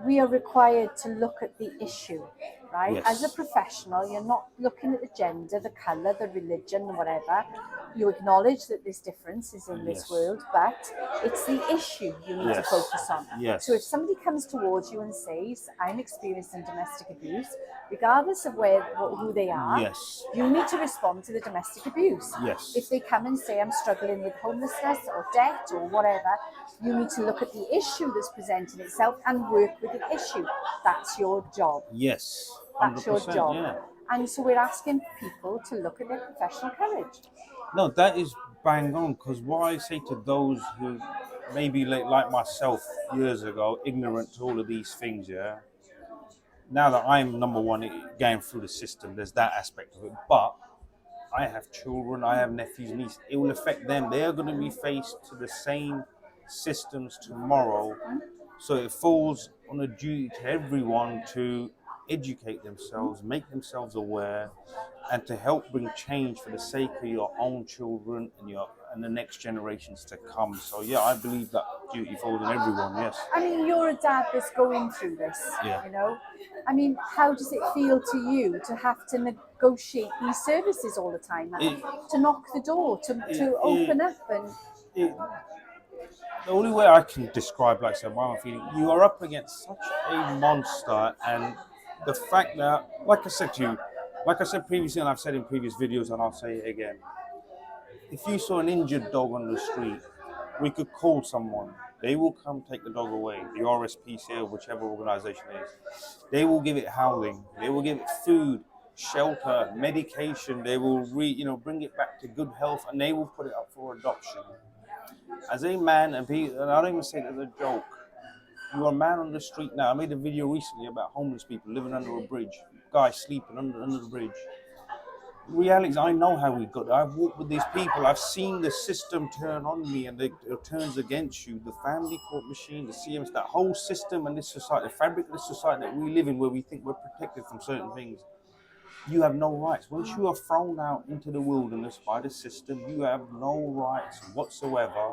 we are required to look at the issue, right? Yes. As a professional, you're not looking at the gender, the colour, the religion, whatever. You acknowledge that there's differences in this world, but it's the issue you need to focus on. Yes. So if somebody comes towards you and says, I'm experiencing domestic abuse, regardless of who they are, you need to respond to the domestic abuse. Yes. If they come and say, I'm struggling with homelessness or debt or whatever, you need to look at the issue that's presenting itself and work with the issue. That's your job. Yes. 100%, that's your job. Yeah. And so we're asking people to look at their professional courage. No, that is bang on, because what I say to those who maybe like myself years ago, ignorant to all of these things, now that I'm number one going through the system, there's that aspect of it. But I have children, I have nephews, nieces. It will affect them. They are going to be faced to the same systems tomorrow. So it falls on a duty to everyone to educate themselves, make themselves aware, and to help bring change for the sake of your own children and the next generations to come. So yeah, I believe that duty falls on everyone. Yes. I mean, you're a dad that's going through this. I mean, how does it feel to you to have to negotiate these services all the time, to knock the door, to open up and? The only way I can describe, like I said, my own feeling, you are up against such a monster, and the fact that, like I said previously, and I've said in previous videos, and I'll say it again, if you saw an injured dog on the street, we could call someone. They will come take the dog away, the RSPCA, whichever organization it is. They will give it housing. They will give it food, shelter, medication. They will bring it back to good health, and they will put it up for adoption. As a man, and I don't even say it as a joke, you're a man on the street now. I made a video recently about homeless people living under a bridge, guys sleeping under the bridge. reality is I know how we got there. I've walked with these people. I've seen the system turn on me and it turns against you. The family court machine, the CMS, that whole system and this society, the fabric of this society that we live in where we think we're protected from certain things. You have no rights. Once you are thrown out into the wilderness by the system, you have no rights whatsoever.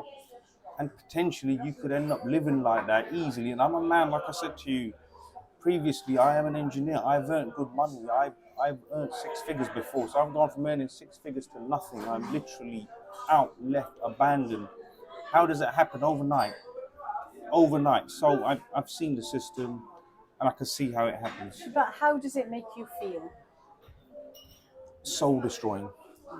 And potentially you could end up living like that easily. And I'm a man, like I said to you previously, I am an engineer. I've earned good money. I've earned six figures before. So I've gone from earning six figures to nothing. I'm literally out, left, abandoned. How does that happen overnight? Overnight. So I've seen the system and I can see how it happens. But how does it make you feel? Soul destroying,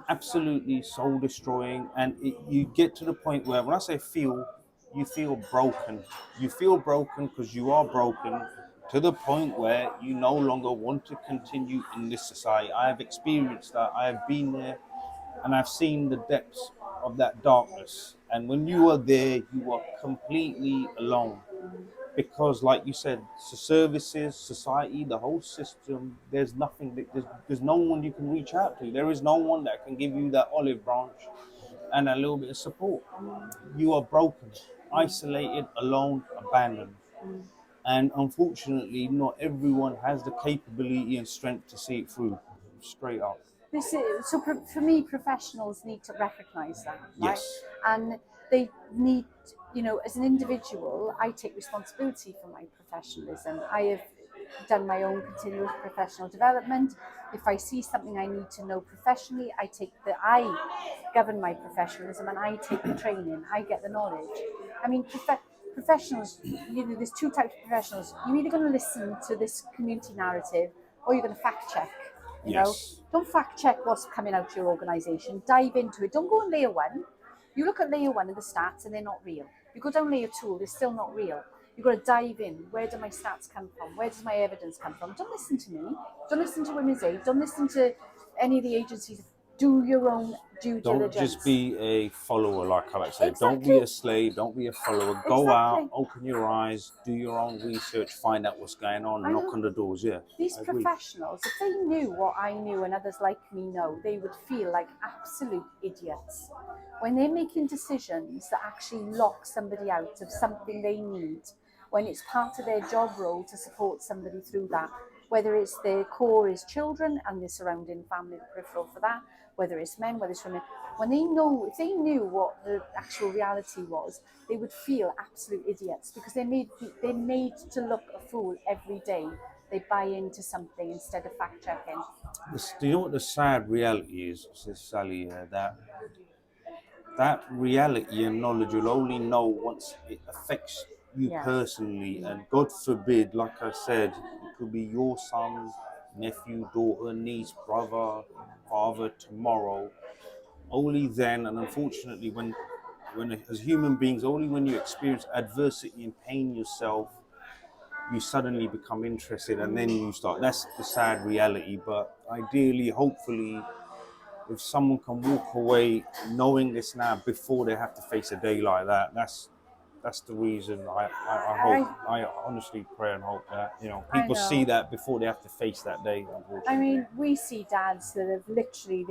absolutely soul destroying. And you get to the point where when I say feel, you feel broken. You feel broken because you are broken to the point where you no longer want to continue in this society. I have experienced that. I have been there and I've seen the depths of that darkness. And when you are there, you are completely alone. Because like you said, the services, society, the whole system, there's nothing, there's no one you can reach out to. There is no one that can give you that olive branch and a little bit of support. You are broken, isolated, alone, abandoned. And unfortunately, not everyone has the capability and strength to see it through, straight up. For me, professionals need to recognise that, right? Yes. And they need, as an individual, I take responsibility for my professionalism. I have done my own continuous professional development. If I see something I need to know professionally, I govern my professionalism and I take the training. I get the knowledge. I mean, professionals, there's two types of professionals. You're either going to listen to this community narrative or you're going to fact check. Yes. Don't fact check what's coming out of your organisation. Dive into it. Don't go on layer one. You look at layer one of the stats and they're not real. You go down layer two, they're still not real. You've got to dive in. Where do my stats come from? Where does my evidence come from? Don't listen to me. Don't listen to Women's Aid. Don't listen to any of the agencies. Do your own due diligence. Don't just be a follower, like I like to say. Exactly. Don't be a slave. Don't be a follower. Go out, Exactly. open your eyes, do your own research, find out what's going on, knock on the doors. Yeah. These professionals, if they knew what I knew and others like me know, they would feel like absolute idiots. When they're making decisions that actually lock somebody out of something they need, when it's part of their job role to support somebody through that, whether it's their core is children and the surrounding family, the peripheral for that, whether it's men, whether it's women, if they knew what the actual reality was, they would feel absolute idiots because they're made to look a fool every day. They buy into something instead of fact checking. Do you know what the sad reality is, Sister Sally? That reality and knowledge you'll only know once it affects you personally. And God forbid, like I said, it could be your son, nephew, daughter, niece, brother, father tomorrow. Only then, and unfortunately, when as human beings, only when you experience adversity and pain yourself, you suddenly become interested, and then you start. That's the sad reality. But ideally, hopefully, if someone can walk away knowing this now before they have to face a day like that, that's the reason I hope. I honestly pray and hope that people see that before they have to face that day. I mean, we see dads that have literally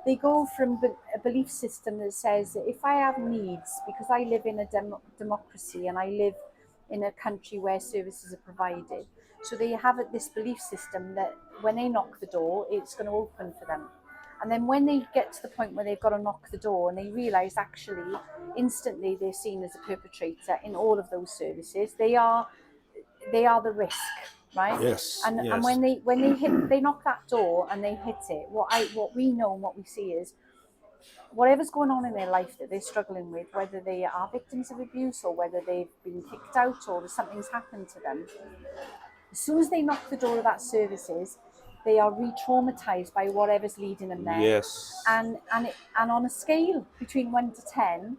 they go from a belief system that says that if I have needs, because I live in a democracy and I live in a country where services are provided, so they have this belief system that when they knock the door, it's going to open for them. And then when they get to the point where they've got to knock the door and they realise actually instantly they're seen as a perpetrator in all of those services, they are the risk, right? Yes. And when they knock that door and they hit it, what we know and what we see is whatever's going on in their life that they're struggling with, whether they are victims of abuse or whether they've been kicked out or something's happened to them, as soon as they knock the door of that services, they are re-traumatized by whatever's leading them there. Yes. And on a scale between 1 to 10,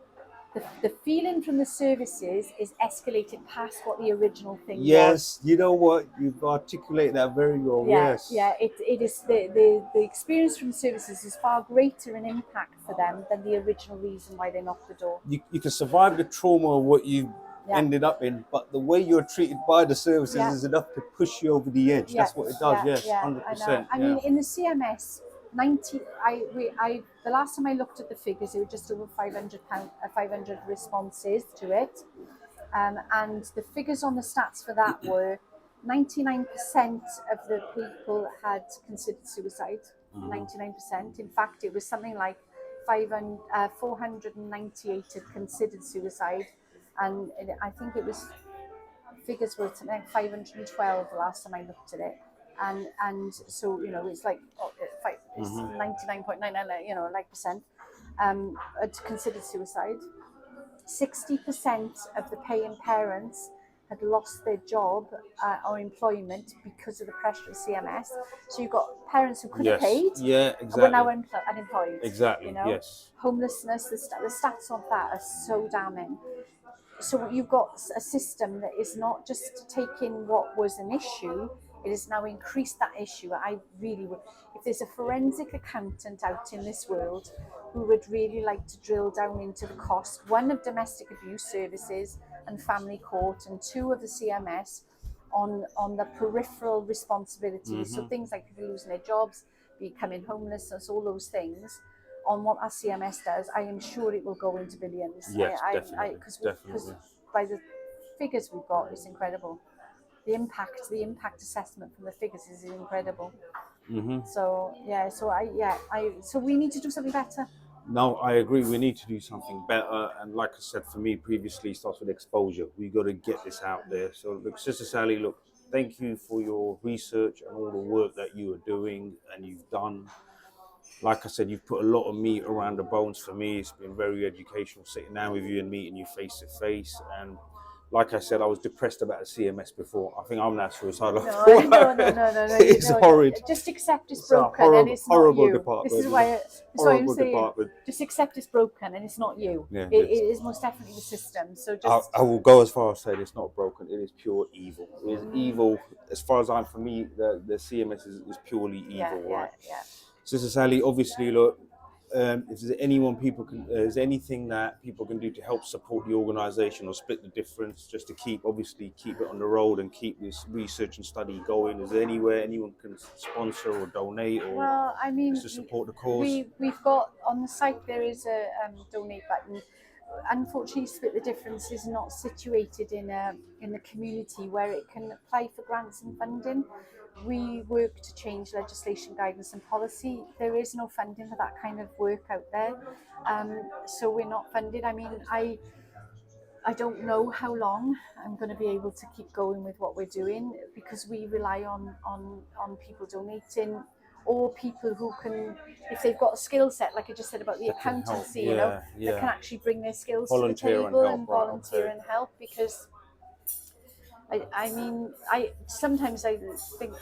the feeling from the services is escalated past what the original thing was. Yes, you know what? You've articulated that very well. Yes. Yeah, it is the experience from services is far greater in impact for them than the original reason why they knocked the door. You can survive the trauma of what you ended up in, but the way you're treated by the services is enough to push you over the edge. That's what it does. Yes, 100%. I mean, in the CMS, The last time I looked at the figures, it was just over 500 responses to it, and the figures on the stats for that were 99% of the people had considered suicide. 99%. In fact, it was something like 498 had considered suicide, and I think it was figures were something like 512 the last time I looked at it. And so it's like it's 99.99 like percent had considered suicide. 60% of the paying parents had lost their job or employment because of the pressure of CMS. So you've got parents who could have paid, were now unemployed. Exactly. Yes. Homelessness. The stats of that are so damning. So you've got a system that is not just taking what was an issue, it has now increased that issue. I really would, if there's a forensic accountant out in this world who would really like to drill down into the cost, one, of domestic abuse services and family court, and two, of the CMS on the peripheral responsibilities. So things like people losing their jobs, becoming homeless, all those things, on what our CMS does, I am sure it will go into billions. Yes, definitely. Because by the figures we've got, it's incredible. The impact assessment from the figures is incredible. So so we need to do something better. No, I agree. We need to do something better. And like I said, for me previously, it starts with exposure. We got to get this out there. So look, Sister Sally, look, thank you for your research and all the work that you are doing and you've done. Like I said, you've put a lot of meat around the bones for me. It's been very educational sitting down with you and meeting you face to face. And like I said, I was depressed about the CMS before. I think I'm now suicidal. No. It's horrid. Just accept it's broken and it's not horrible you. Department. This is why I'm saying, department. just accept it's broken and it's not you. Yeah, it is most definitely the system. So just I will go as far as saying it's not broken. It is pure evil. It is evil. As far as for me, the CMS is purely evil, right? Yeah. Sister Sally, obviously, look, if there's there's anything that people can do to help support the organisation or split the difference, just to keep it on the road and keep this research and study going. Is there anywhere anyone can sponsor or donate or just to support the cause? We've got on the site there is a donate button. Unfortunately, Split the Difference is not situated in the community where it can apply for grants and funding. We work to change legislation, guidance and policy. There is no funding for that kind of work out there. So we're not funded. I mean, I don't know how long I'm going to be able to keep going with what we're doing, because we rely on people donating, or people who can, if they've got a skill set, like I just said about the accountancy, that can actually bring their skills to the table and volunteer and help. Because I sometimes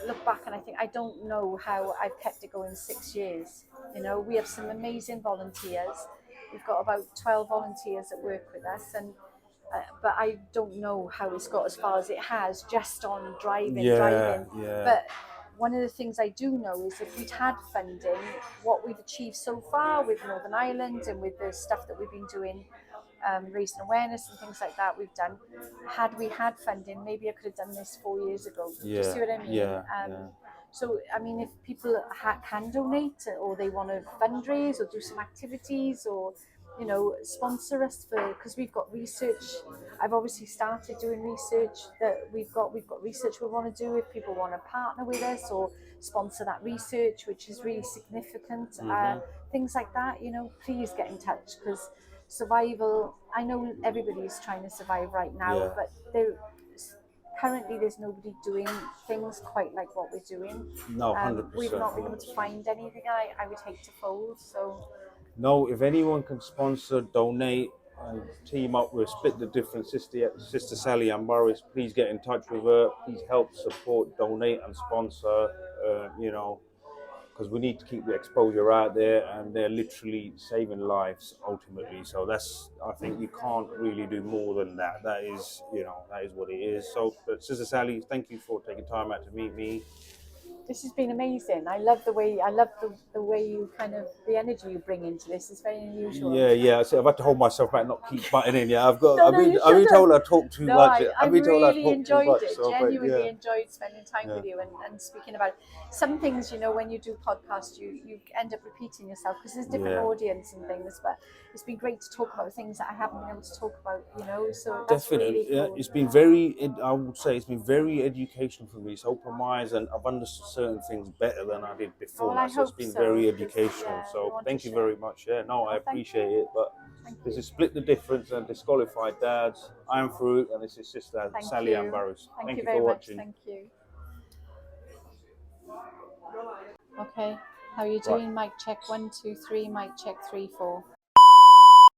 look back and I think I don't know how I've kept it going 6 years. We have some amazing volunteers. We've got about 12 volunteers that work with us, and but I don't know how it's got as far as it has just on driving. But one of the things I do know is if we'd had funding, what we've achieved so far with Northern Ireland and with the stuff that we've been doing, raising awareness and things like that we've done, had we had funding, maybe I could have done this 4 years ago. Do you see what I mean? So, I mean, if people can donate, or they want to fundraise or do some activities, or sponsor us, because we've got research. I've obviously started doing research that we've got research we want to do. If people want to partner with us or sponsor that research, which is really significant, things like that, please get in touch, because survival, I know everybody's trying to survive right now, but currently there's nobody doing things quite like what we're doing. No, 100%. We've not been able to find anything. I would hate to fold. So no, if anyone can sponsor, donate, and team up with Split the Difference, Sister Sally Ann Burris, please get in touch with her. Please help, support, donate, and sponsor. Because we need to keep the exposure out there, and they're literally saving lives ultimately. So I think you can't really do more than that. That is what it is. So, but Sister Sally, thank you for taking time out to meet me. This has been amazing. I love the way you kind of the energy you bring into this. It's very unusual. Yeah. So I've had to hold myself back, not keep butting in. Yeah, I've got. No, you I've been told shouldn't. I talk too No, much. I I've been told I really talk too enjoyed much. it. So, but Genuinely enjoyed spending time with you and speaking about it. Some things, you know, when you do podcasts, you end up repeating yourself because there's different audience and things. But it's been great to talk about things that I haven't been able to talk about, you know. So that's definitely, really cool. it's been very. I would say it's been very educational for me. It's opened my eyes, and I've understood certain things better than I did before. Well, I So it's hope been so, very 'cause, educational. yeah, we So want to thank you share. very much. Yeah, no, I Oh, thank appreciate you. it. But Thank this you. is Split the Difference and Disqualified Dads. I'm Farouk, and this is Sister Thank Sally Ann you. Burris. Thank Thank you you for very much. watching. Thank you. Okay. How are you Right. doing? Mic check 1, 2, 3. Mic check 3, 4.